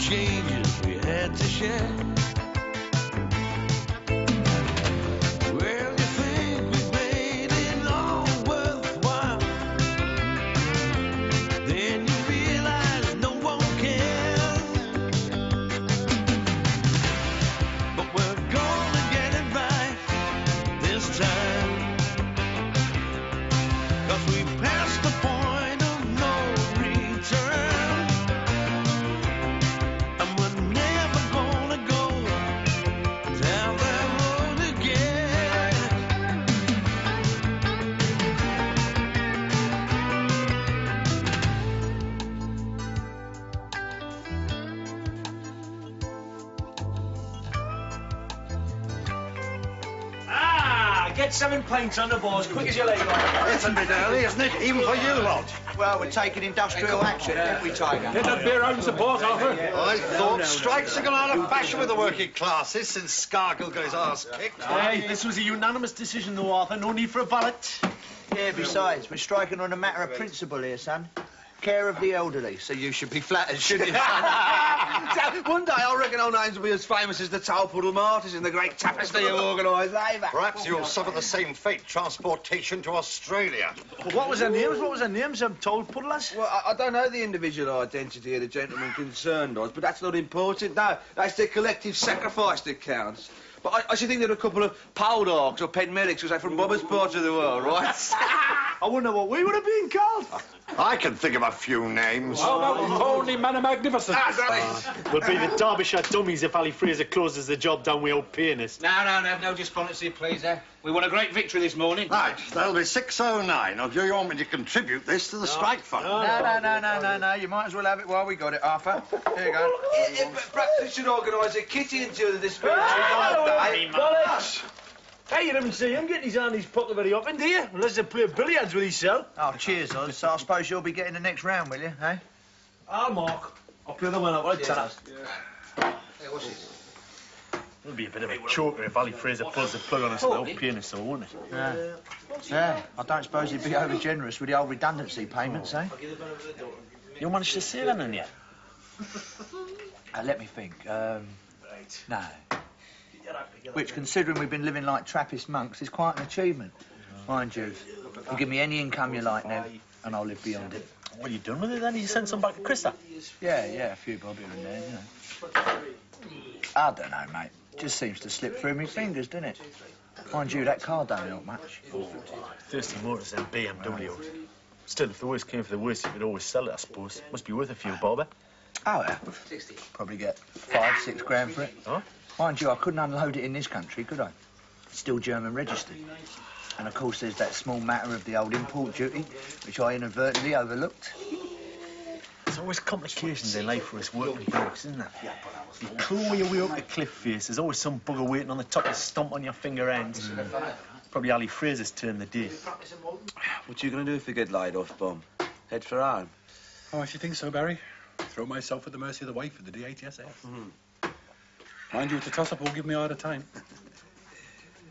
changes we had to share. Well, you think we've made it all worthwhile, then you realize no one cares. But we're gonna get it right this time, 'cause we passed the point of no return, and we're never gonna go down that road again. Get something paint on the boards, quick as you like. It's a bit early, isn't it? Even for you lot. Well, we're taking industrial action, aren't we, Tiger? Get that beer out and support, Arthur. I thought strikes have gone out of fashion with the working classes since Scargill got his arse kicked. Hey, this was a unanimous decision, though, Arthur. No need for a ballot. Yeah, besides, we're striking on a matter of principle here, son. Care of the elderly, so you should be flattered, shouldn't you, son? One day I reckon our names will be as famous as the Towpuddle Martyrs in the great tapestry you organised, eh? Perhaps you'll suffer the same fate, transportation to Australia. What was their names? What was their names? Told puddlers? Well, I don't know the individual identity of the gentleman concerned, Oz, but that's not important. No, that's their collective sacrifice that counts. But I should think there are a couple of pole dogs or pen medics who say from Bobber's part of the world, right? I wonder what we would have been called. I can think of a few names. How about Tony Man of Magnificent? We'll be the Derbyshire dummies if Ali Fraser closes the job down with old pianist. No despondency, please, eh? We won a great victory this morning. Right, that'll be 609. Or do you want me to contribute this to the strike fund? No. You might as well have it while we got it, Arthur. Here you go. Perhaps they should organise a kitty into the display. Hey, you didn't see him getting his hand in his pocket very often, do you? Unless they play billiards with himself. Oh, cheers, Oz. So I suppose you'll be getting the next round, will you, eh? I'll mark. I'll play the one up, right, Tanner? Hey, what's this? It'll be a bit of a choker if Ali Fraser pulls the plug on us, though, pianist, so won't it? Yeah, I don't suppose he'd be over generous with the old redundancy payments, eh? You managed to say that, didn't you? Let me think. No. Which, considering we've been living like Trappist monks, is quite an achievement. Mind you, you give me any income you like now, and I'll live beyond it. What are you done with it, then? Did you send some back to Krista? Yeah, a few bob here and there, you know. I don't know, mate. Just seems to slip through my fingers, doesn't it? Mind you, that car don't help much. Thirsty Motors and BMW. Still, if the worst came for the worst, you could always sell it, I suppose. Must be worth a few bob, eh? Oh, yeah. Probably get 5, 6 grand for it. Huh? Mind you, I couldn't unload it in this country, could I? Still German registered. And, of course, there's that small matter of the old import duty, which I inadvertently overlooked. There's always complications in life for us working blokes, isn't there? You claw your way up the cliff face, there's always some bugger waiting on the top to stomp on your finger ends. Probably Ali Fraser's turn the day. What you going to do if you get laid off, Bum? Head for home? Oh, if you think so, Barry. Throw myself at the mercy of the wife of the DHSF. Mind you, it's a toss-up who'll give me all the time.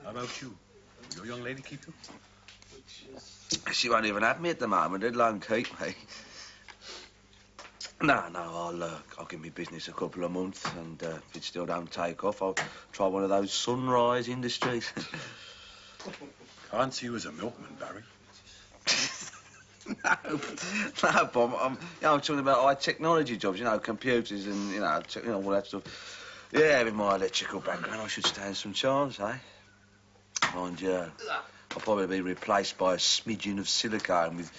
How about you? Will your young lady keep you? She won't even have me at the moment. They'd long keep me. No, I'll give me business a couple of months, and if it still don't take off, I'll try one of those sunrise industries. Can't see you as a milkman, Barry. No, Bob. I'm talking about high technology jobs, you know, computers and, all that stuff. Yeah, with my electrical background, I should stand some chance, eh? Mind you, I'll probably be replaced by a smidgen of silicone with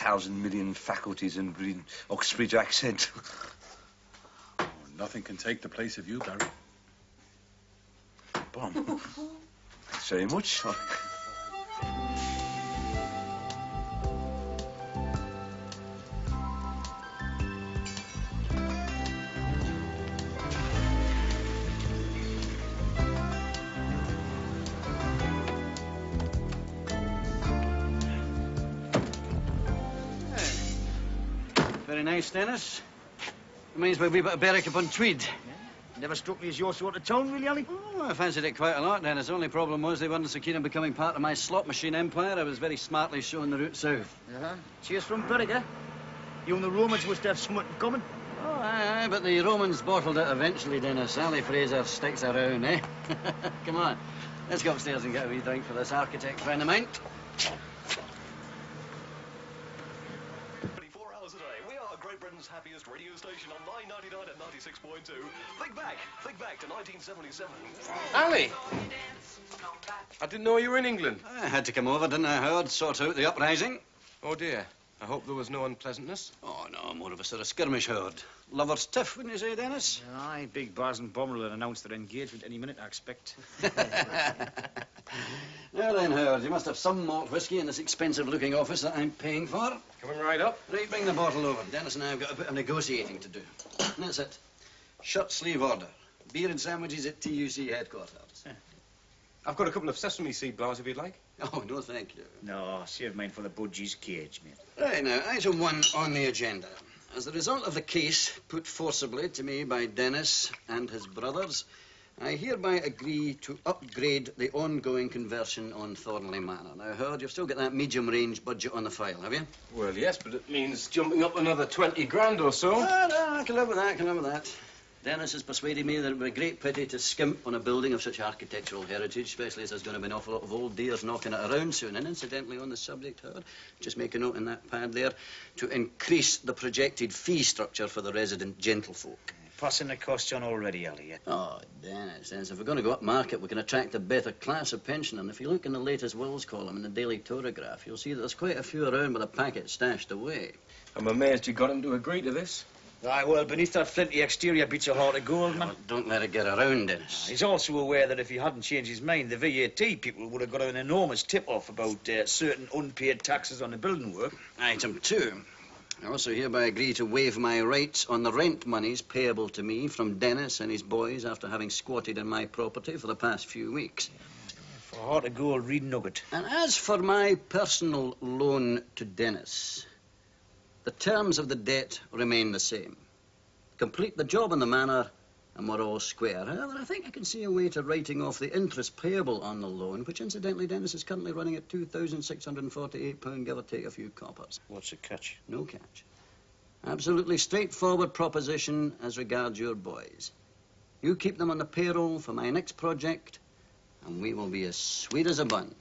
1,000 million faculties and with Oxbridge accent. Oh, nothing can take the place of you, Barry. Bomb. Thanks very much. Very nice, Dennis. Reminds me a wee bit of Berwick upon Tweed. Never struck me as your sort of tone, really, Ali? Oh, I fancied it quite a lot, Dennis. The only problem was they weren't so keen on becoming part of my slot machine empire. I was very smartly showing the route south. Cheers from Berwick, eh? You and the Romans must have something in common. Oh, aye, but the Romans bottled it eventually, Dennis. Sally Fraser sticks around, eh? Come on, let's go upstairs and get a wee drink for this architect friend of mine. 24 hours a day. We are Great Britain's happiest radio station on 999 and 96.2. Think back to 1977. Ali! I didn't know you were in England. I had to come over, didn't I, Howard? Sort out the uprising. Oh, dear. I hope there was no unpleasantness. Oh, no, more of a sort of skirmish, Howard. Lover's tiff, wouldn't you say, Dennis? Aye, Big Baz and Bomber will announce their engagement any minute, I expect. Now then, Howard, you must have some malt whiskey in this expensive-looking office that I'm paying for. Coming right up. Right, bring the bottle over. Dennis and I have got a bit of negotiating to do. And that's it. Shirt-sleeve order. Beer and sandwiches at TUC headquarters. I've got a couple of sesame seed bars if you'd like. Oh, no, thank you. No, save mine for the budgie's cage, mate. Right, now, item 1 on the agenda. As the result of the case put forcibly to me by Dennis and his brothers, I hereby agree to upgrade the ongoing conversion on Thornley Manor. Now, Howard, you've still got that medium-range budget on the file, have you? Well, yes, but it means jumping up another 20 grand or so. No, I can live with that, I can live with that. Dennis has persuaded me that it would be a great pity to skimp on a building of such architectural heritage, especially as there's going to be an awful lot of old dears knocking it around soon. And incidentally, on the subject, Howard, just make a note in that pad there, to increase the projected fee structure for the resident gentlefolk. Passing the cost on already, Ali. Yeah. Oh, Dennis, if we're going to go up market, we can attract a better class of pensioner. And if you look in the latest wills column in the Daily Telegraph, you'll see that there's quite a few around with a packet stashed away. I'm amazed you got him to agree to this. Aye, well, beneath that flinty exterior beats a heart of gold, man. Oh, don't let it get around, Dennis. He's also aware that if he hadn't changed his mind, the VAT people would have got an enormous tip-off about certain unpaid taxes on the building work. Item 2. I also hereby agree to waive my rights on the rent monies payable to me from Dennis and his boys after having squatted in my property for the past few weeks. For a heart of gold, read nugget. And as for my personal loan to Dennis, the terms of the debt remain the same. Complete the job in the manor, and we're all square. However, I think I can see a way to writing off the interest payable on the loan, which, incidentally, Dennis, is currently running at £2,648, give or take a few coppers. What's the catch? No catch. Absolutely straightforward proposition as regards your boys. You keep them on the payroll for my next project, and we will be as sweet as a bun.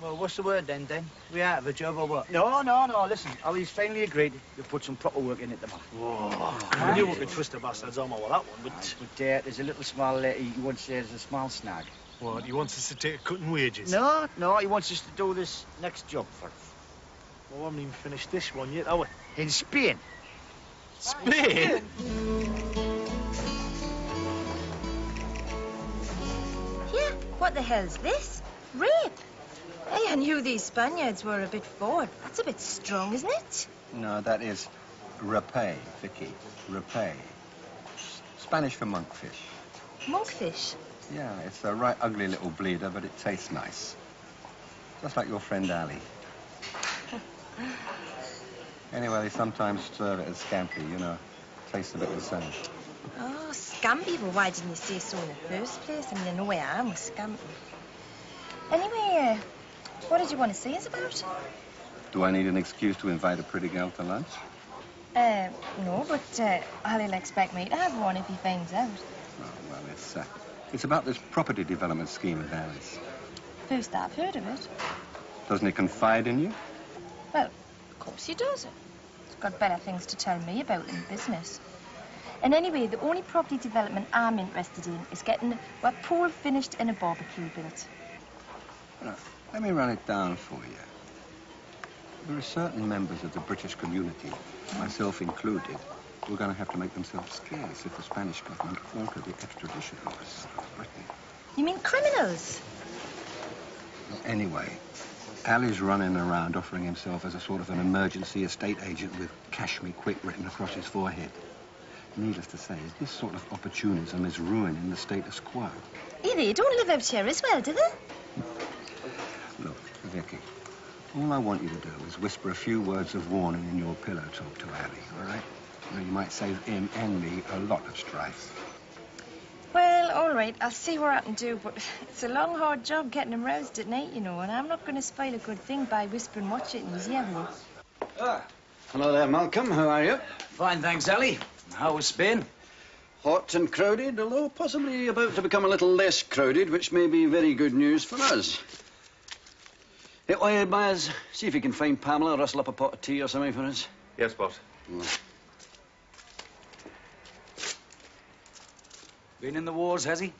Well, what's the word then? We out of a job or what? No, listen. Ali's finally agreed to put some proper work in it, the man. Whoa. I knew we could twist the bastard's arm over that one, but... But there's a little small, he wants there's a small snag. What, he wants us to take a cut in wages? No, he wants us to do this next job first. Well, we haven't even finished this one yet, have we? In Spain. Spain? Yeah, what the hell's this? Rape? Hey, I knew these Spaniards were a bit forward. That's a bit strong, isn't it? No, that is rapé, Vicky. Rapé. Spanish for monkfish. Monkfish? Yeah, it's a right ugly little bleeder, but it tastes nice. Just like your friend Ali. Anyway, they sometimes serve it as scampi, you know. Tastes a bit the same. Oh, scampi? Well, why didn't you say so in the first place? I mean, I know where I am with scampi. Anyway, what did you want to see us about? Do I need an excuse to invite a pretty girl to lunch? No, but Ali'll expect me to have one if he finds out. Oh, well, it's about this property development scheme of Ali's. First I've heard of it. Doesn't he confide in you? Well, of course he does. He's got better things to tell me about than business. And anyway, the only property development I'm interested in is getting a pool finished and a barbecue built. Right, let me run it down for you. There are certain members of the British community, myself included, who are going to have to make themselves scarce if the Spanish government alter the extradition laws of Britain. You mean criminals? Anyway, Ali's running around offering himself as a sort of an emergency estate agent with "Cash me quick" written across his forehead. Needless to say, this sort of opportunism is ruining the status quo. They don't live out here as well, do they? All I want you to do is whisper a few words of warning in your pillow talk to Harry, all right? You know, you might save him and me a lot of strife. Well, all right, I'll see what I can do, but it's a long, hard job getting him roused at night, you know, and I'm not going to spoil a good thing by whispering watch it in his ear hole. Hello there, Malcolm. How are you? Fine, thanks, Ali. How was Spain? Hot and crowded, although possibly about to become a little less crowded, which may be very good news for us. Hey, why, Myers, see if you can find Pamela, rustle up a pot of tea or something for us. Yes, boss. Been in the wars, has he?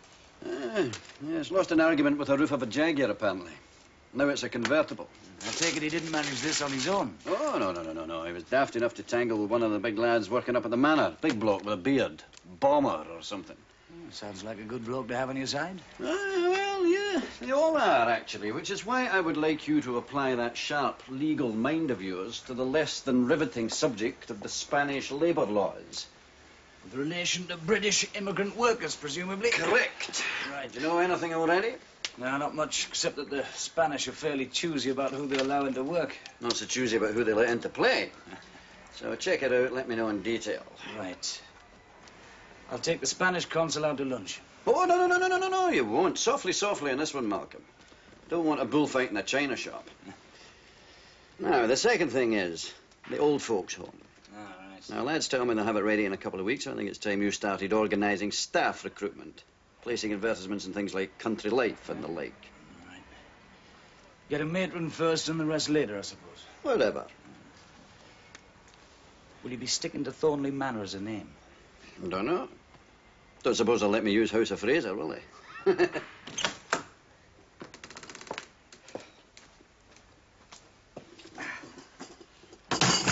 Yes, lost an argument with the roof of a Jaguar, apparently. Now it's a convertible. I take it he didn't manage this on his own. Oh, no. He was daft enough to tangle with one of the big lads working up at the manor. Big bloke with a beard. Bomber or something. Sounds like a good bloke to have on your side. Well, yeah, they all are, actually, which is why I would like you to apply that sharp legal mind of yours to the less than riveting subject of the Spanish labour laws. With relation to British immigrant workers, presumably? Correct. Right. Do you know anything already? No, not much, except that the Spanish are fairly choosy about who they allow into work. Not so choosy about who they let into play. So check it out, let me know in detail. Right. I'll take the Spanish consul out to lunch. Oh, no, you won't. Softly on this one, Malcolm. Don't want a bullfight in a china shop. Now, the second thing is the old folks' home. All right. Now, lads tell me they'll have it ready in a couple of weeks. I think it's time you started organising staff recruitment, placing advertisements in things like Country Life and the like. All right. Get a matron first and the rest later, I suppose. Whatever. Will you be sticking to Thornley Manor as a name? Don't know. Don't suppose they'll let me use House of Fraser, will they?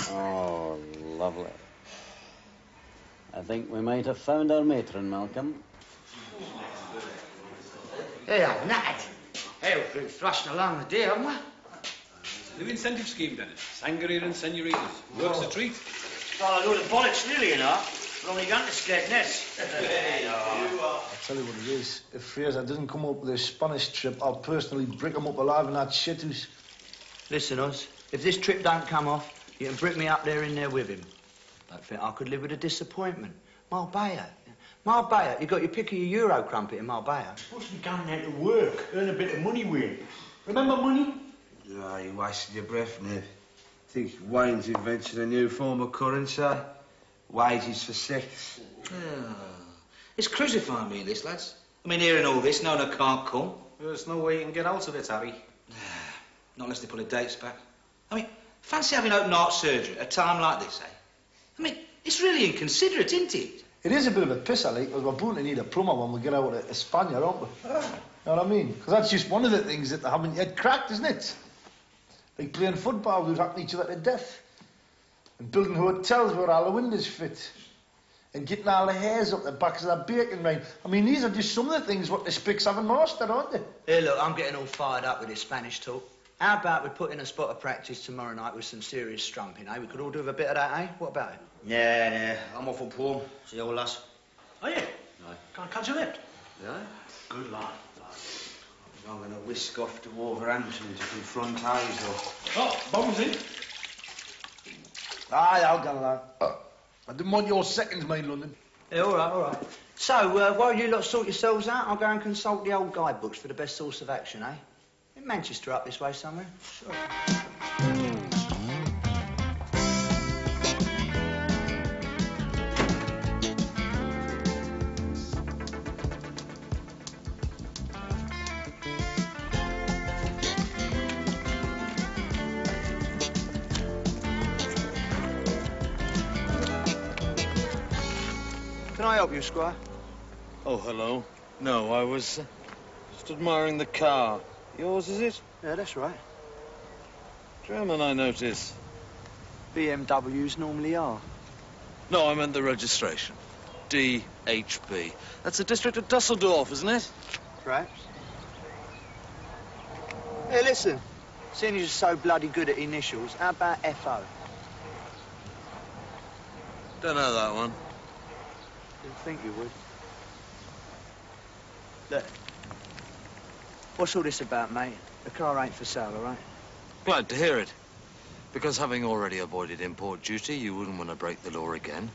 Oh, lovely. I think we might have found our matron, Malcolm. Hey, I'm knackered. Hey, we've been thrashing along the day, haven't we? New incentive scheme, Dennis. Sangria and senoritas. Works a treat. Well, I know the bollocks really, you know. We're only going to skate nets. I'll tell you what it is. If Fraser doesn't come up with a Spanish trip, I'll personally brick him up alive in that shithouse. Listen, Oz, if this trip don't come off, you can brick me up there in there with him. Don't think I could live with a disappointment. Marbella. Marbella, you got your pick of your Euro crumpet in Marbella. Supposed to be going there to work, earn a bit of money with it. Remember money? Oh, you're wasting your breath, Niv. Think Wayne's invented a new form of currency? Wages for sex. Oh, it's crucifying me, this, lads. I mean, hearing all this, knowing I can't come. There's no way you can get out of it, Harry. Not unless they pull the dates back. I mean, fancy having open heart surgery at a time like this, eh? I mean, it's really inconsiderate, isn't it? It is a bit of a piss, Ali, because we're bound to need a plumber when we get out of España, aren't we? You know what I mean? Because that's just one of the things that they haven't yet cracked, isn't it? Like playing football, we've hacked each other to death. And building hotels where all the windows fit. And getting all the hairs up the backs of that bacon rain. I mean, these are just some of the things what the Spicks haven't mastered, aren't they? Hey, look, I'm getting all fired up with this Spanish talk. How about we put in a spot of practice tomorrow night with some serious strumping, eh? We could all do with a bit of that, eh? What about it? Yeah, I'm off up home. See you all, lads. Are you? No. Can't catch a lift? Yeah? Good lad. I'm going to whisk off to Wolverhampton to confront Hazel. Oh, Bob's in. Aye, I'll go, lad. I didn't want your seconds made, London. Yeah, all right. So, while you lot sort yourselves out, I'll go and consult the old guidebooks for the best course of action, eh? In Manchester up this way somewhere. Sure. Can I help you, Squire? Oh, hello. No, I was just admiring the car. Yours, is it? Yeah, that's right. German, I notice. BMWs normally are. No, I meant the registration. DHB. That's the district of Dusseldorf, isn't it? Perhaps. Hey, listen. Seeing you're so bloody good at initials, how about FO? Don't know that one. Didn't think you would. Look. What's all this about, mate? The car ain't for sale, all right? Glad to hear it. Because having already avoided import duty, you wouldn't want to break the law again.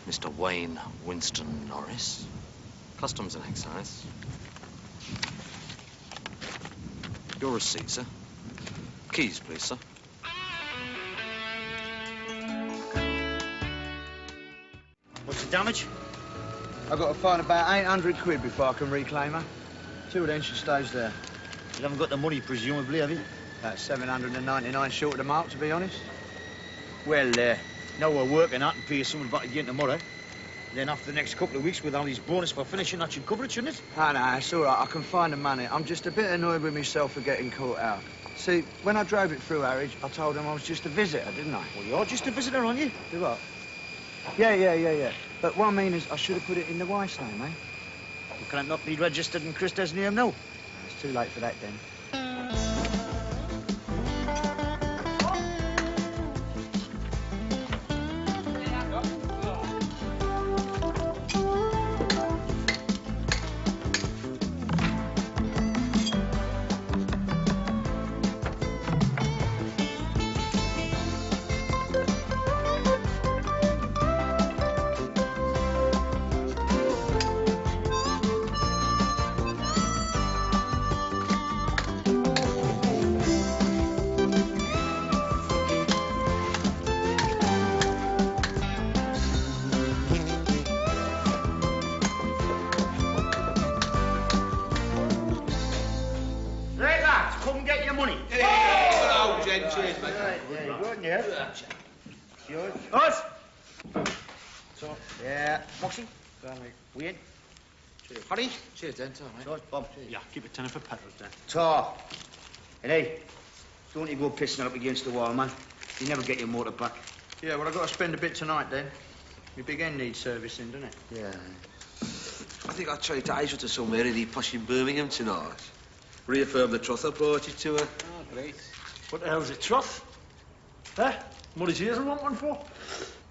Mr. Wayne Winston Norris. Customs and Excise. Your receipt, sir. Keys, please, sir. What's the damage? I've got to find about 800 quid before I can reclaim her. Till then, she stays there. You haven't got the money, presumably, have you? That's 799 short of the mark, to be honest. Well, no, we're working out and pay you something back again tomorrow. Then after the next couple of weeks, with all these bonus for finishing, that should cover it, shouldn't it? No, it's all right. I can find the money. I'm just a bit annoyed with myself for getting caught out. See, when I drove it through Harwich, I told them I was just a visitor, didn't I? Well, you're just a visitor, aren't you? Do what? Yeah. But what I mean is, I should have put it in the wife's name, eh? You can't not be registered in Christa's name now. It's too late for that, then. Hurry. Cheers, then. Cheers, Bob. Yeah, keep a tenner for petrol, then. Tar. And hey, don't you go pissing up against the wall, man. You never get your motor back. Yeah, well, I've got to spend a bit tonight, then. My big end needs servicing, doesn't it? Yeah. I think I'll try to Hazel to somewhere really posh in Birmingham tonight. Reaffirm the troth I brought you to her. Oh, great. What the hell's a troth? Eh? What does Hazel want one for?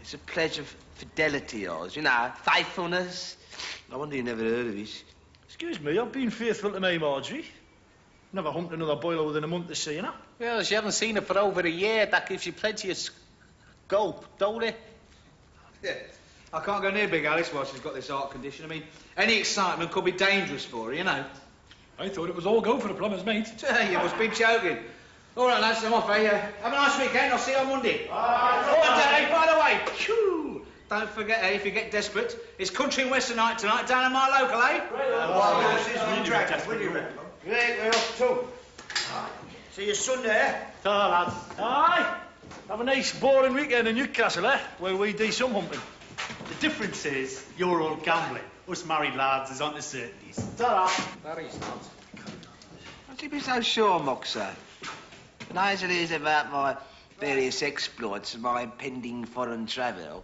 It's a pledge of fidelity, yours. You know, faithfulness. I wonder you never heard of it. Excuse me, I've been faithful to me, Marjorie. Never humped another boiler within a month of seeing her. Well, she hasn't seen her for over a year. That gives you plenty of scope, don't it? Yeah. I can't go near Big Alice while she's got this heart condition. I mean, any excitement could be dangerous for her, you know. I thought it was all go for the plumber's mate. You must be joking. All right, lads, I'm off, eh? Have a nice weekend. I'll see you on Monday. Bye. Daddy, by the way, phew, don't forget, if you get desperate, it's country and western night tonight down in my local, eh? Great, we're off too. See you Sunday, eh? Ta, lads. Aye. Have a nice, boring weekend in Newcastle, eh? Where we do some humping. The difference is, you're all gambling. Us married lads is on the certainties. Ta-ra. Barry's not. Don't you be so sure, Moxer? Nice it is about my various exploits and my impending foreign travel.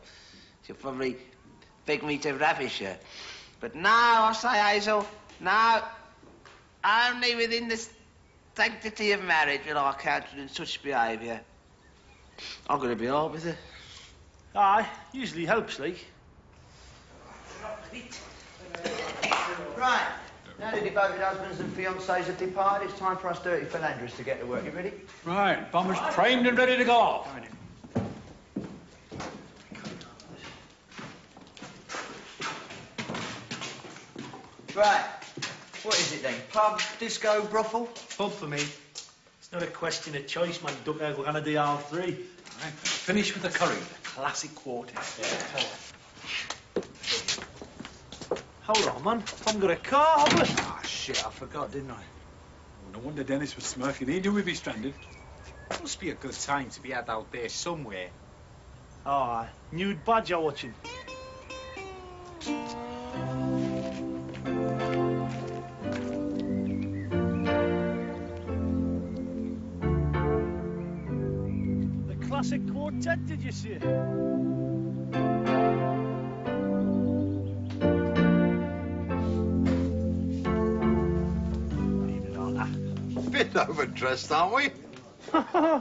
She'll probably beg me to ravish her. But now, I say, Hazel, now, only within the sanctity of marriage will I countenance such behaviour. I'm going to be hard with her. Aye, usually helps, like. Right. Now the devoted husbands and fiancés have departed, it's time for us dirty philanderers to get to work. You ready? Right, bombers primed and ready to go off. Right. What is it then? Pub, disco, brothel? Pub for me. It's not a question of choice, man. Duck, we're going to do all three. Right, finish with the curry. Classic quartet. Yeah. Hold on, man. I haven't got a car, have we? Ah, shit, I forgot, didn't I? Oh, no wonder Dennis was smirking. He knew we'd be stranded. Must be a good time to be had out there somewhere. Aye. Nude badger watching. The classic quartet, did you see? Bit overdressed, aren't we?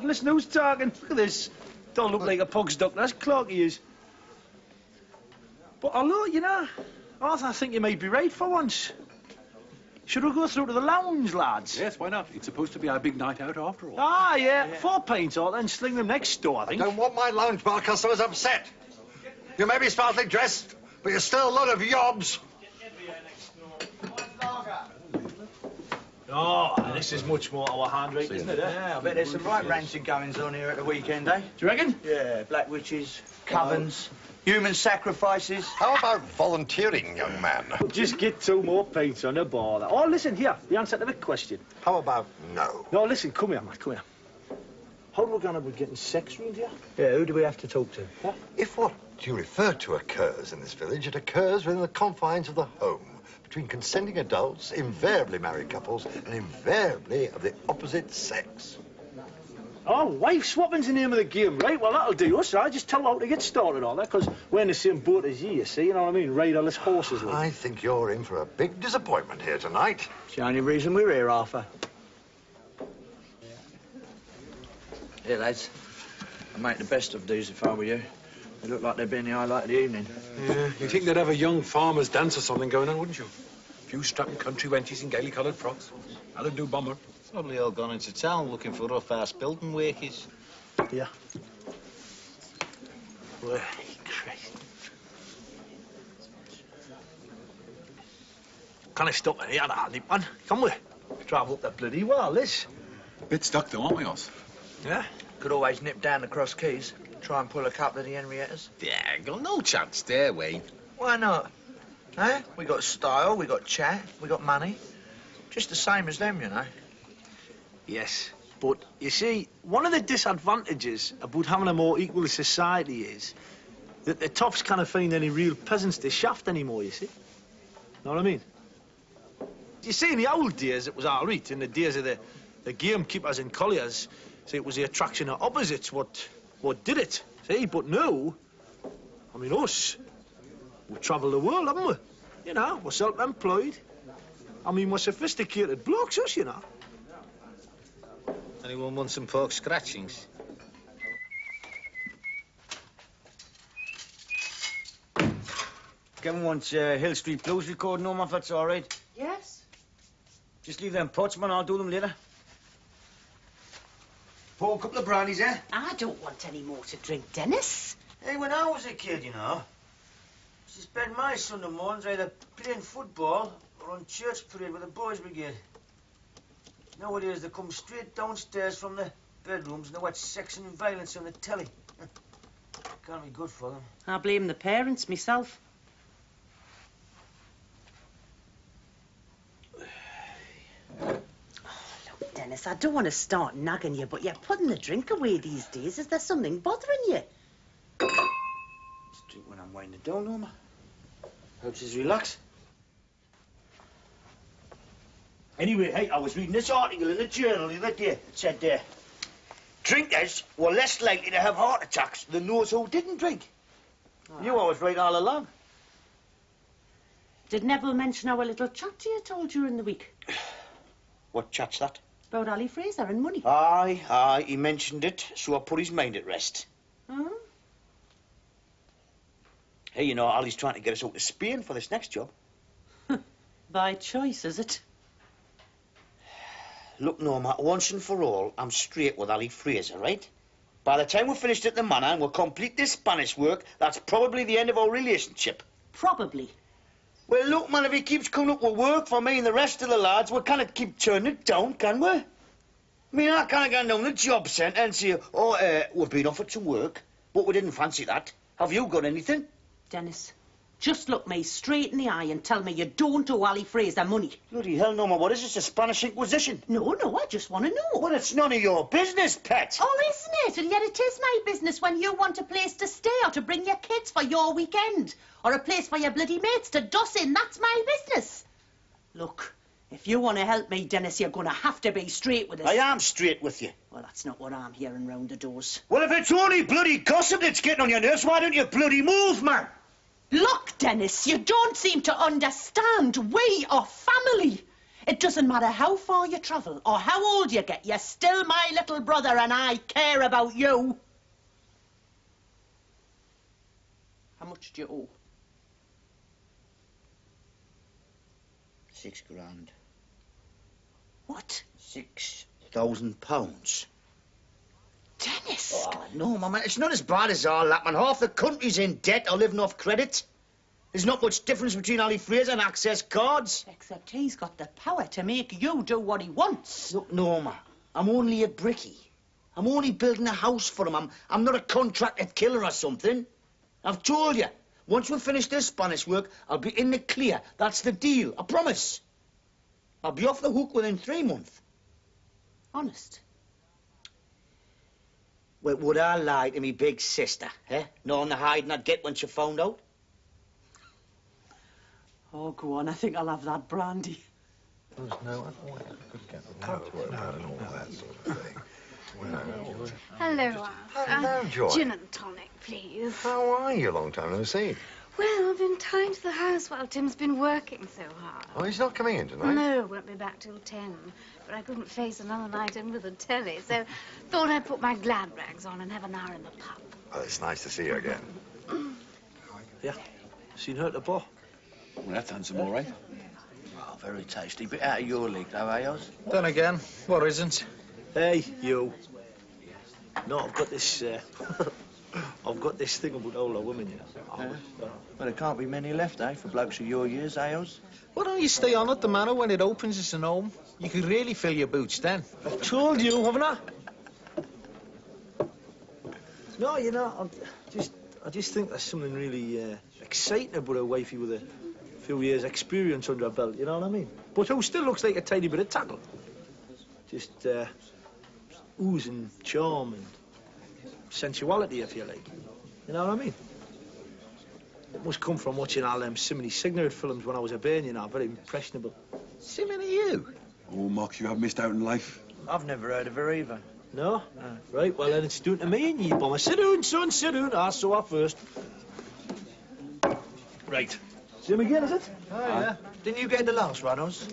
Listen, who's talking? Look at this. Don't look like a pug's duck. That's Clark he is. But although, you know, Arthur, I think you may be right for once. Should we go through to the lounge, lads? Yes, why not? It's supposed to be our big night out after all. Ah, yeah. 4 pints or then sling them next door, I think. I don't want my lounge bar customers upset. You may be smartly dressed, but you're still a lot of yobs. Oh, this is much more our handwriting, isn't it? Yeah, I bet there's some right rancid goings on here at the weekend, eh? Do you reckon? Yeah, black witches, covens, human sacrifices. How about volunteering, young man? Just get 2 more pints on the bar. Oh, listen, here, the answer to the question. How about no? No, listen, come here, mate, come here. How are we going to be getting sex round here? Yeah, who do we have to talk to? What? If what you refer to occurs in this village, it occurs within the confines of the home, between consenting adults, invariably married couples, and invariably of the opposite sex. Oh, wife swapping's the name of the game, right? Well, that'll do us, right? Just tell her how to get started on that, because we're in the same boat as you see, you know what I mean? Riderless horses, like. I think you're in for a big disappointment here tonight. It's the only reason we're here, Arthur. Here, lads. I'd make the best of these if I were you. They look like they've been the highlight of the evening. Yeah, you'd think they'd have a young farmer's dance or something going on, wouldn't you? A few strapping country wenches in gaily-coloured frocks. That'll do, bomber. Probably all gone into town looking for rough-ass building workers. Yeah. Well, Christ. Can I stop in here, darling, man? Can we? Travel up the bloody wall, this. Bit stuck though, aren't we, Oz? Yeah. Could always nip down the Cross Keys, try and pull a couple of the Henriettas. Yeah, got no chance there, Wayne. Why not? Eh? We got style, we got chat, we got money. Just the same as them, you know. Yes, but you see, one of the disadvantages about having a more equal society is that the tops can't find any real peasants to shaft anymore, you see. Know what I mean? You see, in the old days, it was all right. In the days of the gamekeepers and colliers, see, it was the attraction of opposites what did it, see? But now, I mean, us, we travel the world, haven't we? You know, we're self-employed. I mean, we're sophisticated blokes, us, you know. Anyone want some pork scratchings? Kevin wants Hill Street Blues recording home, if that's all right. Yes? Just leave them pots, man. I'll do them later. Pour a couple of brownies, eh? I don't want any more to drink, Dennis. Hey, when I was a kid, you know, I used to spend my Sunday mornings either playing football or on church parade with the boys' brigade. Nowadays, they come straight downstairs from the bedrooms and they watch sex and violence on the telly. Can't be good for them. I blame the parents myself. Look, Dennis, I don't want to start nagging you, but you're putting the drink away these days. Is there something bothering you? Just drink when I'm winding down, Norma. Helps us relax. Anyway, hey, I was reading this article in the journal the other day. It said, drinkers were less likely to have heart attacks than those who didn't drink. Oh. You always right all along. Did Neville mention our little chat you told during the week? What chat's that? About Ali Fraser and money. Aye, he mentioned it, so I put his mind at rest. Hmm? Hey, you know, Ali's trying to get us out to Spain for this next job. By choice, is it? Look, Norma, once and for all, I'm straight with Ali Fraser, right? By the time we're finished at the manor and we'll complete this Spanish work, that's probably the end of our relationship. Probably. Well, look, man, if he keeps coming up with work for me and the rest of the lads, we can't keep turning it down, can we? I mean, I can't go down the job centre and say, we've been offered some work, but we didn't fancy that. Have you got anything? Dennis, just look me straight in the eye and tell me you don't owe Ali Fraser money. Bloody hell, Norma, what is this, a Spanish Inquisition? No, I just want to know. Well, it's none of your business, pet. Oh, isn't it? And yet it is my business when you want a place to stay or to bring your kids for your weekend. Or a place for your bloody mates to doss in. That's my business. Look, if you want to help me, Dennis, you're going to have to be straight with us. I am straight with you. Well, that's not what I'm hearing round the doors. Well, if it's only bloody gossip that's getting on your nerves, why don't you bloody move, man? Look, Dennis, you don't seem to understand. We are family. It doesn't matter how far you travel or how old you get, you're still my little brother and I care about you. How much do you owe? $6 grand. What? £6,000. Dennis! Oh, no, my man, it's not as bad as all that, man. Half the country's in debt or living off credit. There's not much difference between Ali Fraser and Access Cards. Except he's got the power to make you do what he wants. Look, Norma, I'm only a brickie. I'm only building a house for him. I'm not a contracted killer or something. I've told you, once we finish this Spanish work, I'll be in the clear. That's the deal, I promise. I'll be off the hook within 3 months. Honest? Well, would I lie to me big sister, eh? Knowing the hiding I'd get when she found out? Oh, go on, I think I'll have that brandy. There's no other way I could get the power to work out and all that sort of thing. Hello, Alf. Hello, Joy. Gin and tonic, please. How are you? Long time no see. Well, I've been tied to the house while Tim's been working so hard. Oh, he's not coming in tonight? No, won't be back till 10. But I couldn't face another night in with the telly, so thought I'd put my glad rags on and have an hour in the pub. Well, it's nice to see you again. Yeah, seen her at the bar. Well, that's handsome, all right. Oh, very tasty. Bit out of your league, though, eh, Oz? Then again, what isn't? Hey, you. No, I've got this, I've got this thing about older women, you know. Well, there can't be many left, eh, for blokes of your years, eh, Oz? Why don't you stay on at the manor when it opens as an home? You could really fill your boots then. I've told you, haven't I? No, you know, I just think there's something really exciting about a wifey with a few years' experience under her belt, you know what I mean? But who still looks like a tiny bit of tackle. Just oozing charm and sensuality, if you like. You know what I mean? It must come from watching all them Simony Signer films when I was a bairn, you know, very impressionable. Simony you? Oh, Mox, you have missed out in life. I've never heard of her either. No? Right, well then it's due to me and you, bomber. Sit down, son, sit down. So I first. Right. See him again, is it? Oh, yeah. Didn't you get the last one, Oz?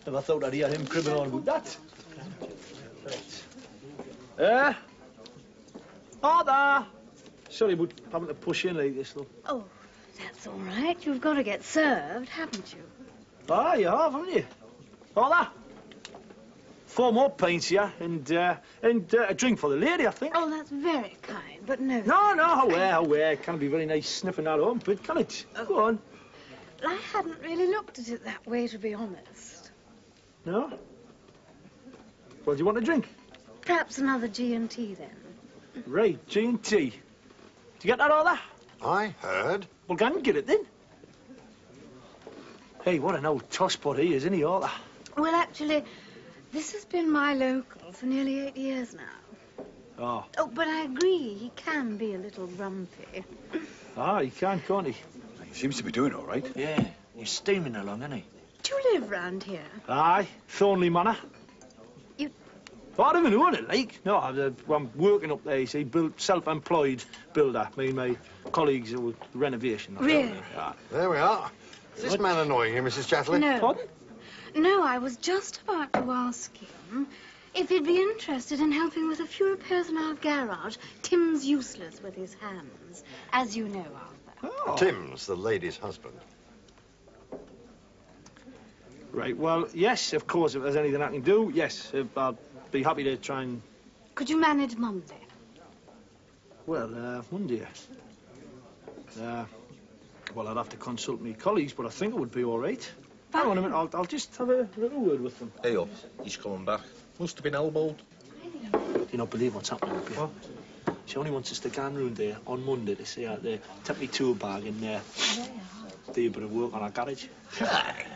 Never thought I'd hear him cribbing on about that. Right. Oh, there. Sorry about having to push in like this, though. Oh, that's all right. You've got to get served, haven't you? Ah, you have, haven't you? Oh, there. 4 more pints here, and a drink for the lady, I think. Oh, that's very kind, but no. No, aware. It can be very nice sniffing that armpit, can it? Go on. I hadn't really looked at it that way, to be honest. No? Well, do you want a drink? Perhaps another G&T, then. Right, G&T. Did you get that order? I heard. Well, go and get it, then. Hey, what an old tosspot he is, isn't he, Arthur? Well, actually, this has been my local for nearly 8 years now. Oh. Oh, but I agree, he can be a little grumpy. Ah, he can't he? He seems to be doing all right. Yeah, he's steaming along, isn't he? Do you live round here? Aye, Thornley Manor. You... Oh, I don't even own it, like. No, I'm working up there, you see, self-employed builder. Me and my colleagues with renovation. Really? Yeah. There we are. Is this man annoying you, Mrs. Chatterley? No. Pardon? No, I was just about to ask him if he'd be interested in helping with a few repairs in our garage. Tim's useless with his hands, as you know, Arthur. Oh. Tim's the lady's husband. Right, well, yes, of course, if there's anything I can do, yes, I'll be happy to try and... Could you manage Monday? Well, Monday. Well, I'd have to consult my colleagues, but I think it would be all right. Fine. Hang on a minute, I'll just have a little word with them. Hey up, he's coming back. Must have been elbowed. Do you not believe what's happening up here? What? She only wants us to go round there on Monday to see out there. Take me tour bag and do a bit of work on our garage.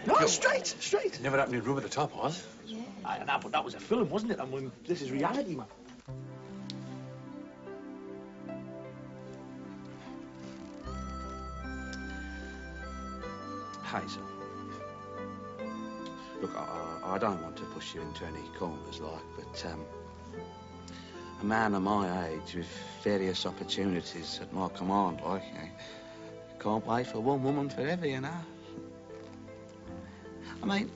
No, straight. Never happened in room at the top, was? Yeah. Aye, nah, but that was a film, wasn't it? I mean, this is reality, man. Hazel. Look, I don't want to push you into any corners, like, but a man of my age with various opportunities at my command, like, you know, can't wait for one woman forever, you know. I mean,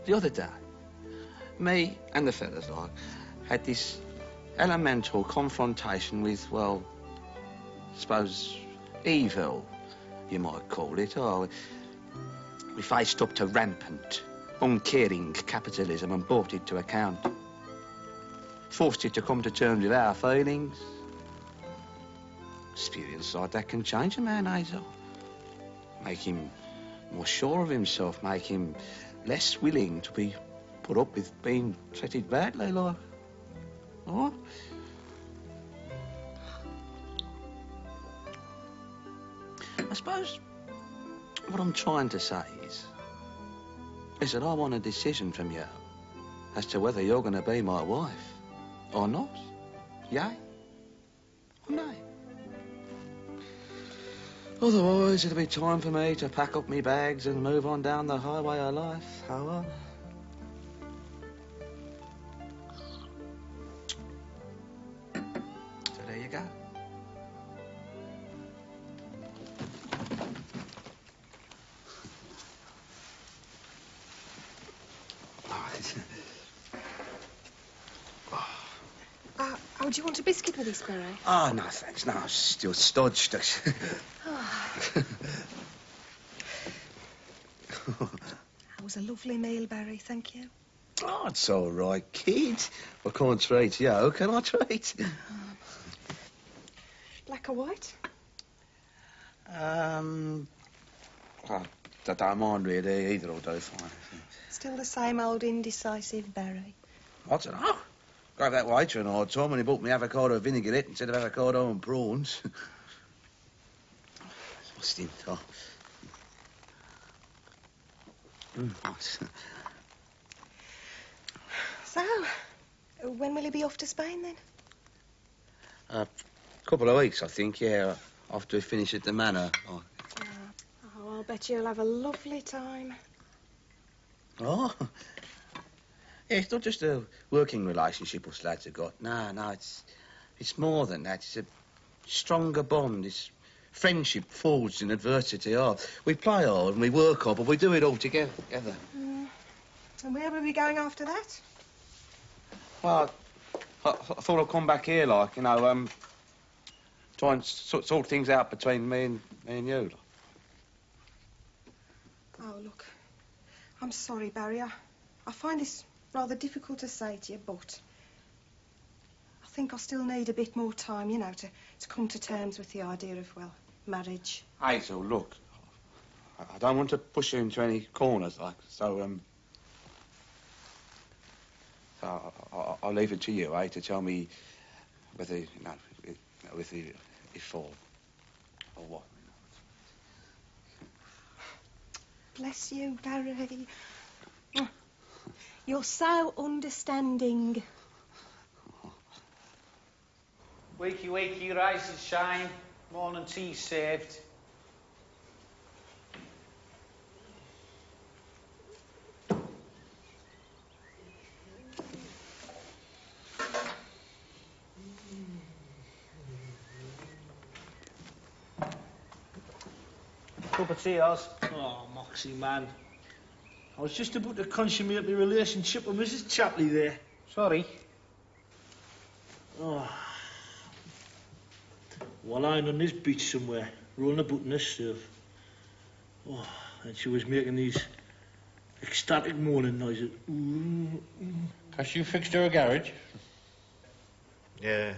the other day, me and the fellas, like, had this elemental confrontation with, well, I suppose, evil, you might call it, or we faced up to rampant uncaring capitalism and brought it to account. Forced it to come to terms with our feelings. Experience like that can change a man, Hazel. Make him more sure of himself, make him less willing to be put up with being treated badly, like. Oh? I suppose what I'm trying to say is that I want a decision from you as to whether you're going to be my wife or not. Yay or nay? Otherwise, it'll be time for me to pack up my bags and move on down the highway of life. How? So there you go. Oh, do you want a biscuit with this, Barry? Oh, no, thanks. No, I'm still stodged. That was a lovely meal, Barry, thank you. Oh, it's all right, kid. I can't treat you, can I treat? Black or white? I don't mind really, either will do fine. Still the same old indecisive Barry. I don't know. Gave that waiter an hard time when he bought me avocado vinaigrette instead of avocado and prawns. What's in top? So, when will he be off to Spain, then? A couple of weeks, I think, yeah, after we finish at the manor. Oh, I'll bet you'll have a lovely time. Oh? Yeah, it's not just a working relationship us lads have got. No, it's more than that. It's a stronger bond. It's friendship forged in adversity. Oh, we play hard and we work hard, but we do it all together. And where will we be going after that? Well, I thought I'd come back here, like, you know, try and sort things out between me and you. Oh, look, I'm sorry, Barry. I find this rather difficult to say to you, but I think I still need a bit more time, you know, to come to terms with the idea of, well, marriage. Hazel, look, I don't want to push you into any corners, like, so, I'll leave it to you, to tell me whether, you know, if or what. Bless you, Barry. You're so understanding. Wakey, wakey, rise and shine. Morning tea served. Cup of tea, Oz. Oh, Moxie, man. I was just about to consummate my relationship with Mrs. Chapley there. Sorry. Oh. Well, lying on this beach somewhere, rolling about in this surf. Oh, and she was making these ecstatic moaning noises. Cause you fixed her a garage? Yeah,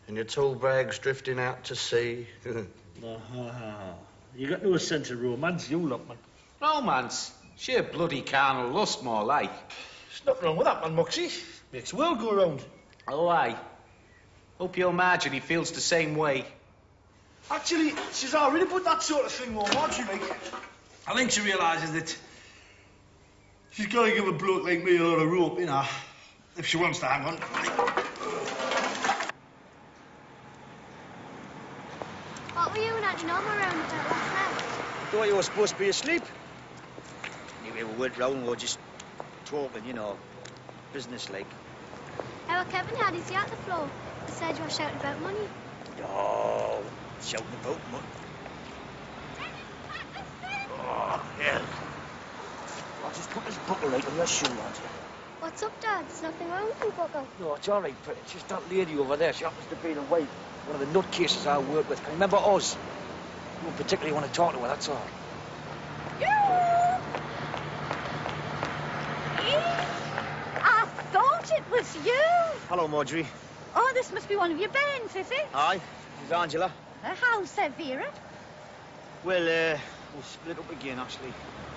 and your tall brag's drifting out to sea. You got no sense of romance, you lot, man. Romance? Sheer bloody carnal lust, more like. There's nothing wrong with that, man, Moxie. Makes the world go round. Oh, aye. Hope your Marjorie feels the same way. Actually, she's already put that sort of thing on, Marjorie, like. I think she realises that she's got to give a bloke like me a lot of rope, you know, if she wants to hang on. What were you and Auntie Norma around about last night? Thought you were supposed to be asleep. Anyway, we went round, we were just talking, you know, business-like. How Kevin, how did he see out the floor? He said you were shouting about money. Oh, shouting about money. Oh, hell. I'll just put this buckle right on your shoe, Auntie. What's up, Dad? There's nothing wrong with you, buckle. No, it's all right, but it's just that lady over there. She happens to be the wife, one of the nutcases I work with. Can you remember Oz? You don't particularly want to talk to her, that's all. it's you. Hello, Marjorie. Oh, this must be one of your bands, is it? Aye, it's Angela. How's that, Vera? Well, we'll split up again, actually.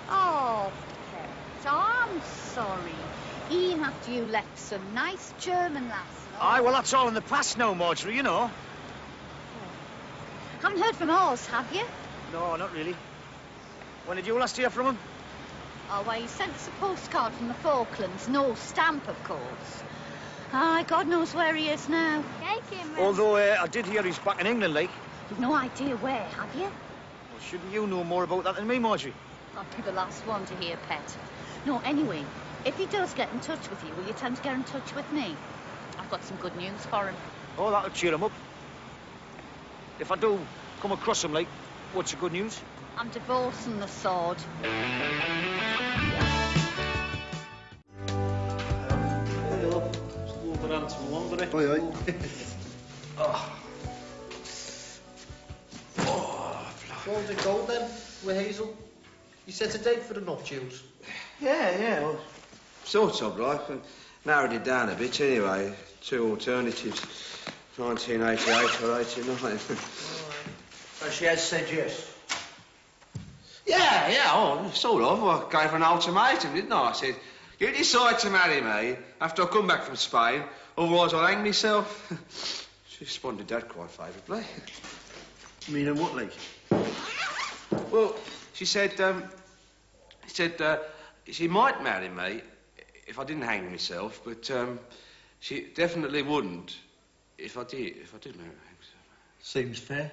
Oh, Pet, I'm sorry. Ian, after you left some nice German last night. Aye, well, that's all in the past now, Marjorie, you know. Haven't heard from Oz, have you? No, not really. When did you last hear from him? Oh, well, he sent us a postcard from the Falklands. No stamp, of course. Aye, God knows where he is now. Although I did hear he's back in England, like. You've no idea where, have you? Well, shouldn't you know more about that than me, Marjorie? I'll be the last one to hear, Pet. No, anyway, if he does get in touch with you, will you tell him to get in touch with me? I've got some good news for him. Oh, that'll cheer him up. If I do come across him, like, what's the good news? I'm divorcing the sword. How's it go then, with Hazel? You set a date for the nuptials? Yeah, well, sort of, like. Narrowed it down a bit, anyway. Two alternatives. 1988 or 89. So she has said yes? Yeah, oh, sort of. I gave her an ultimatum, didn't I? I said, you decide to marry me after I come back from Spain, otherwise I'll hang myself. She responded that quite favourably. Meaning what, like? Well, she said, she might marry me if I didn't hang myself, but she definitely wouldn't if I did marry myself. Seems fair.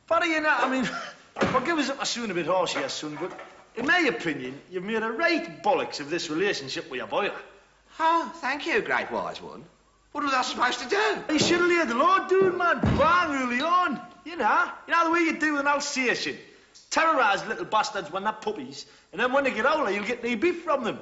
Paddy, you know, I mean, forgive us if I sound a bit harsh here, son, but in my opinion, you've made a right bollocks of this relationship with your boiler. Oh, thank you, great wise one. What was I supposed to do? You should have laid the law down, man, bang early on. You know the way you do with an Alsatian. Terrorise little bastards when they're puppies, and then when they get older, you'll get no beef from them.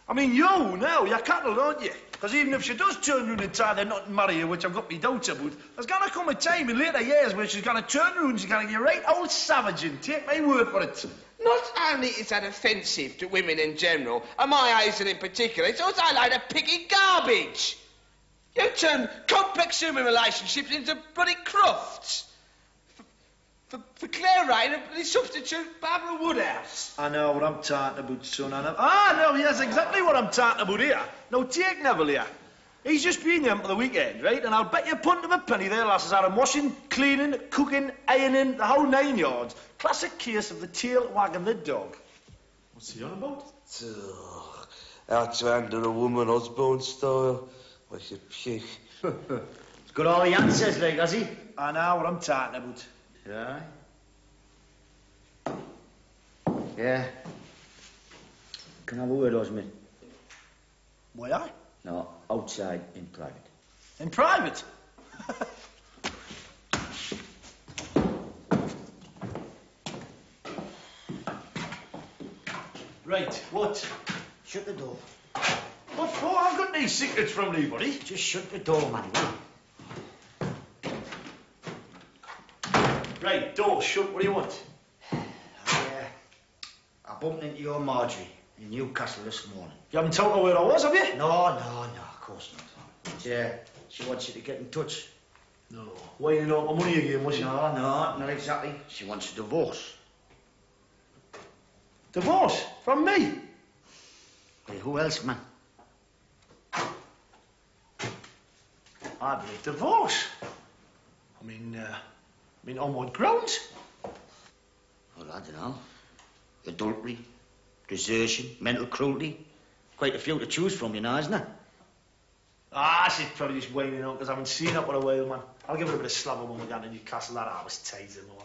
I mean, you're cattle, aren't you? Because even if she does turn round and try they're not marry you, which I've got me doubts about, there's going to come a time in later years where she's going to turn round and she's going to get right old savaging. Take my word for it. Not only is that offensive to women in general, and my Hazel in particular, it's also a load of piggy garbage. You turn complex human relationships into bloody crufts. For Claire Rain, a bloody substitute Barbara Woodhouse. I know what I'm talking about, son. No, that's exactly what I'm talking about here. Now, take Neville here. He's just been here for the weekend, right? And I'll bet you a punt of a penny there, lasses, had him washing, cleaning, cooking, ironing, the whole 9 yards. Classic case of the tail wagging the dog. What's he on about? Ugh, how to handle a woman Osborne style. Like a pig. He's got all the answers, like, has he? I know what I'm talking about. Yeah. Yeah. Can I have a word, Osman? Why, I? No, outside, in private. In private? Right, what? Shut the door. What for? I've got no secrets from anybody. Just shut the door, man. Right, door shut. What do you want? I bumped into your Marjorie in Newcastle this morning. You haven't told her where I was, have you? No, of course not. Yeah, she wants you to get in touch. No. Why you know my money again, was she? No, not exactly. She wants a divorce. Divorce? From me? Hey, who else, man? I believe divorce. I mean, on what grounds? Well, I don't know. Adultery, desertion, mental cruelty. Quite a few to choose from, you know, isn't there? She's probably just waiting out because I haven't seen her for a while, man. I'll give her a bit of slabber when we get to Newcastle. That always ties her more.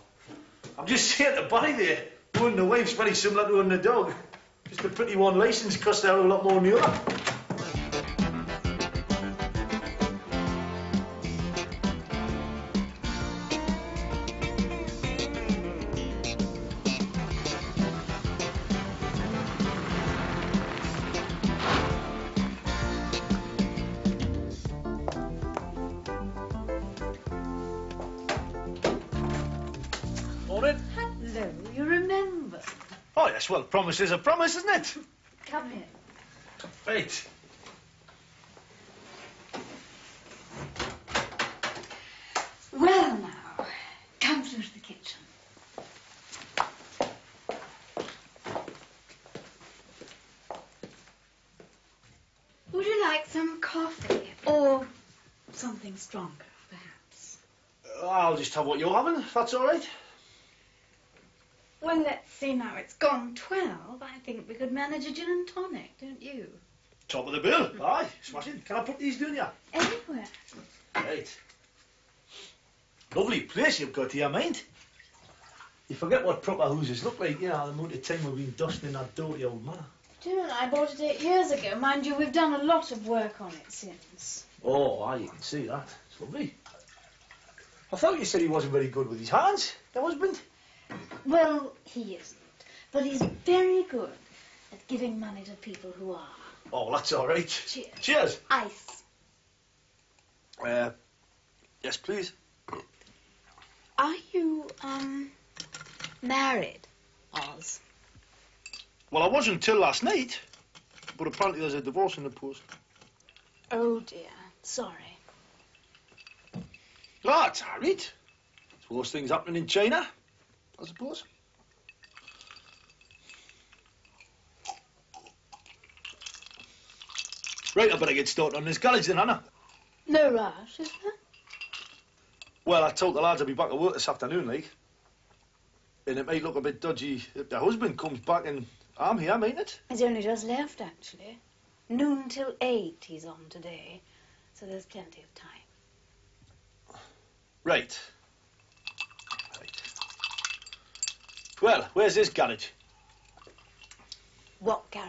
I'm just saying the body there. One and the wife's very similar to one and the dog. Just a pretty one licence cost her a lot more than the other. Hello, you remember? Oh, yes, well, promise is a promise, isn't it? Come here. Right. Some coffee, or something stronger, perhaps. I'll just have what you're having, if that's all right. Well, let's see now. It's gone 12. I think we could manage a gin and tonic, don't you? Top of the bill. Aye, smashing. Can I put these down here? Anywhere. Right. Lovely place you've got here, mind. You forget what proper houses look like, you know, the amount of time we've been dusting that dirty old manor. Jim and I bought it 8 years ago. Mind you, we've done a lot of work on it since. Oh, aye, you can see that. It's lovely. I thought you said he wasn't very good with his hands, your husband. Well, he isn't. But he's very good at giving money to people who are. Oh, that's all right. Cheers. Cheers. Ice. Yes, please. Are you, married, Oz? Well, I wasn't until last night, but apparently there's a divorce in the post. Oh, dear. Sorry. No, it's all right. It's worse things happening in China, I suppose. Right, I better get started on this garage then, Anna. No rush, is there? Well, I told the lads I'll be back at work this afternoon, like. And it might look a bit dodgy if the husband comes back and I'm here, mightn't it? He's only just left, actually. Noon till 8 he's on today, so there's plenty of time. Right. Well, where's this garage? What garage?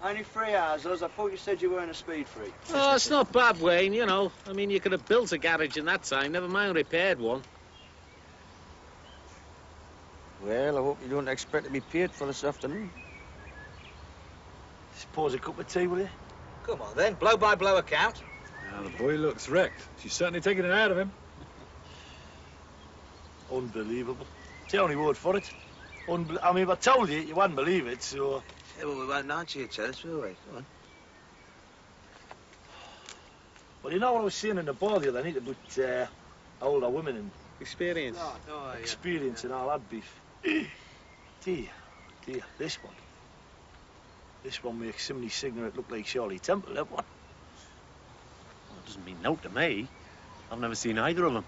Only 3 hours, Oz. I thought you said you weren't a speed freak. Oh, it's not bad, Wayne, you know. I mean, you could have built a garage in that time, never mind repaired one. Well, I hope you don't expect to be paid for this afternoon. Just pause a cup of tea, will you? Come on, then. Blow-by-blow account. Now, the boy looks wrecked. She's certainly taking it out of him. Unbelievable. It's the only word for it. I mean, if I told you, you wouldn't believe it, so... Yeah, well, we won't answer you, tell us, will we? Come on. Well, you know what I was saying in the bar the other night about older women and... Experience. Experience and all that beef. Dear, this one. This one makes somebody cigarette look like Shirley Temple, that one. Well, it doesn't mean no to me. I've never seen either of them.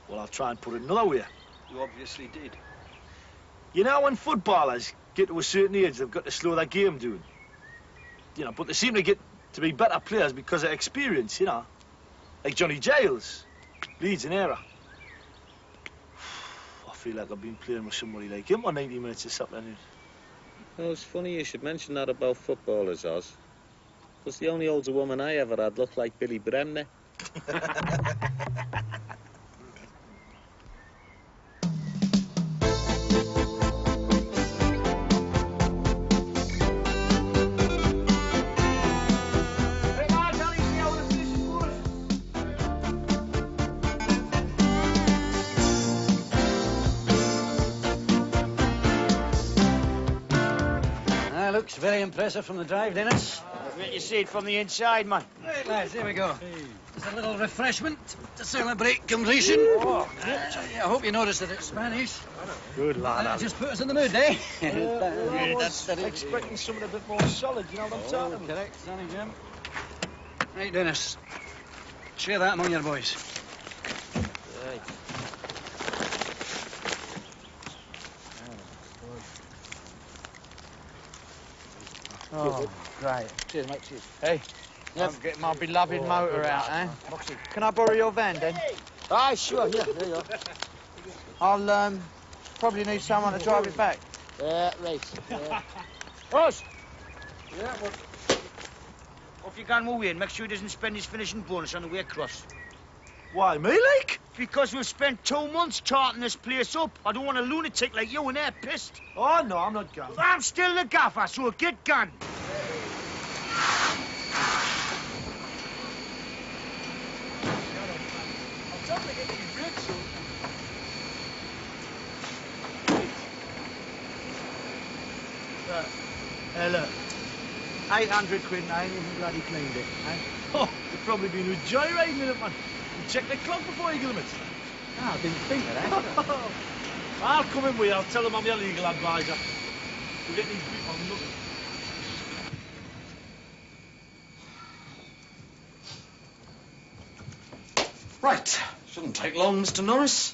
Well, I'll try and put it another way. You obviously did. You know, when footballers get to a certain age, they've got to slow their game down. You know, but they seem to get to be better players because of experience, you know. Like Johnny Giles, Leeds and Era. I feel like I've been playing with somebody like him for 90 minutes this afternoon. Well, it's funny you should mention that about footballers, Oz. Because the only older woman I ever had looked like Billy Bremner. Looks very impressive from the drive, Dennis. Wait you see it from the inside, man. Right, lads, here we go. Just a little refreshment to celebrate completion. Oh, I hope you noticed that it's Spanish. Good lad. Just put us in the mood, eh? I was expecting something a bit more solid, you know what I'm talking about? Correct, Sonny Jim. Right, Dennis. Share that among your boys. Right. Oh, great. Cheers, mate, cheers. Hey, I'm getting my beloved motor out, eh? Can I borrow your van, then? Aye, sure, yeah, there you are. I'll, probably need someone to drive it back. Right. Ross! Yeah, what? If you can move in, make sure he doesn't spend his finishing bonus on the way across. Why, me, like? Because we've spent 2 months charting this place up. I don't want a lunatic like you in there pissed. Oh, no, I'm not going. I'm still the gaffer, so get gone. Hey, look. 800 quid and I ain't even bloody cleaned it, eh? Oh, you've probably been joyriding in it, man. You check the clock before you give them it. No, I didn't think of that. I'll come in with you. I'll tell them I'm your legal advisor. We'll get these people on nothing. Right. Shouldn't take long, Mr. Norris.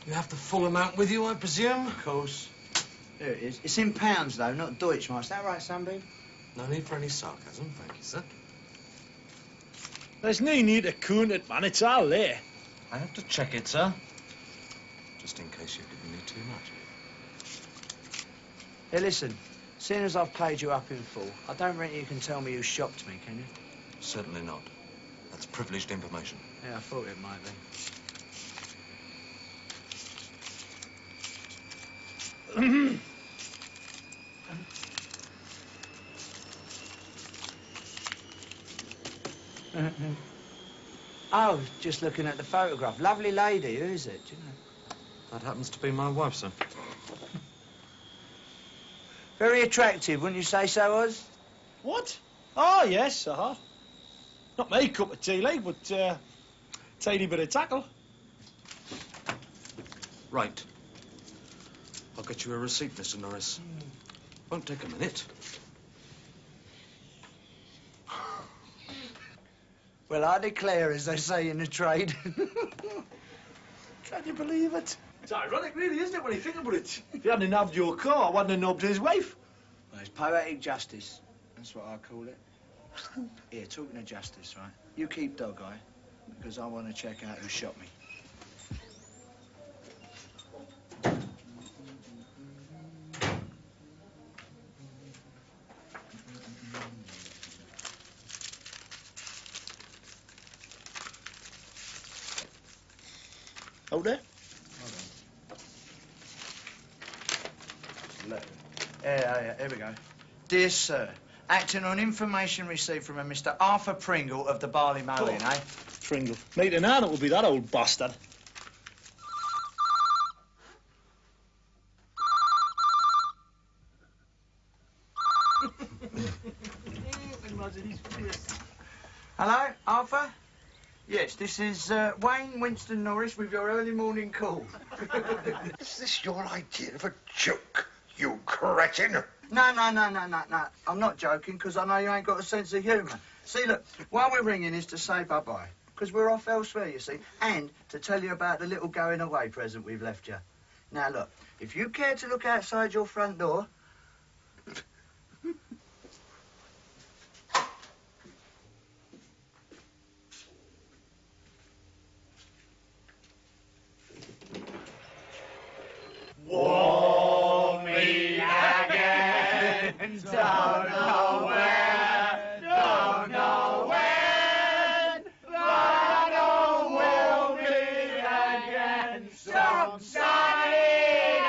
You have the full amount with you, I presume? Of course. There it is. It's in pounds, though, not Deutschmark. Is that right, Sunbeam? No need for any sarcasm, thank you, sir. There's no need to count it, man. It's all there. I have to check it, sir. Just in case you've given me too much. Hey, listen. Seeing as I've paid you up in full, I don't reckon you can tell me who shopped me, can you? Certainly not. That's privileged information. Yeah, I thought it might be. Oh, just looking at the photograph. Lovely lady, who is it, do you know? That happens to be my wife, sir. Very attractive, wouldn't you say so, Oz? What? Oh, yes, Not my cup of tea, like, but, tidy bit of tackle. Right. I'll get you a receipt, Mr. Norris. Won't take a minute. Well, I declare, as they say in the trade. Can you believe it? It's ironic, really, isn't it, when you think about it? If he hadn't nabbed your car, I wouldn't have nabbed his wife. Well, it's poetic justice. That's what I call it. Here, talking of justice, right? You keep dog eye, because I want to check out who shot me. Out there? Here we go. Dear Sir, acting on information received from a Mr. Arthur Pringle of the Barley Mullion, eh? Pringle. Mate, and Anna will be that old bastard. Hello, Arthur? Yes, this is Wayne Winston Norris with your early morning call. Is this your idea of a joke, you cretin? No. I'm not joking, because I know you ain't got a sense of humour. See, look, why we're ringing is to say bye-bye, because we're off elsewhere, you see, and to tell you about the little going-away present we've left you. Now, look, if you care to look outside your front door... Want me again, don't know where, don't know when, but I know we'll meet again some sunny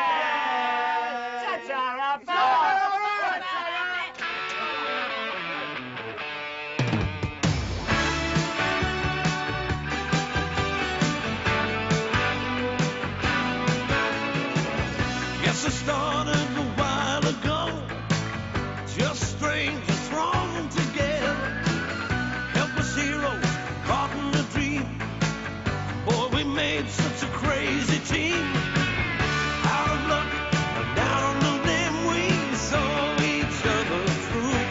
Guess I started a while ago, just strangers thrown together, helpless heroes caught in a dream. Boy, we made such a crazy team. Out of luck, down on them we saw each other through.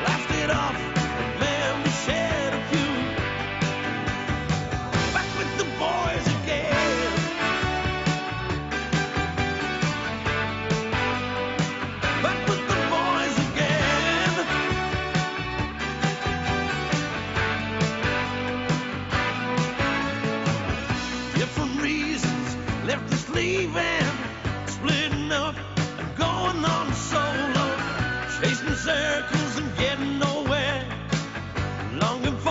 Laughed it off, and man, we shared a few. Back with the boys again. Back with the boys again. Different reasons left us leaving, splitting up and going on solo, chasing circles and getting nowhere, longing for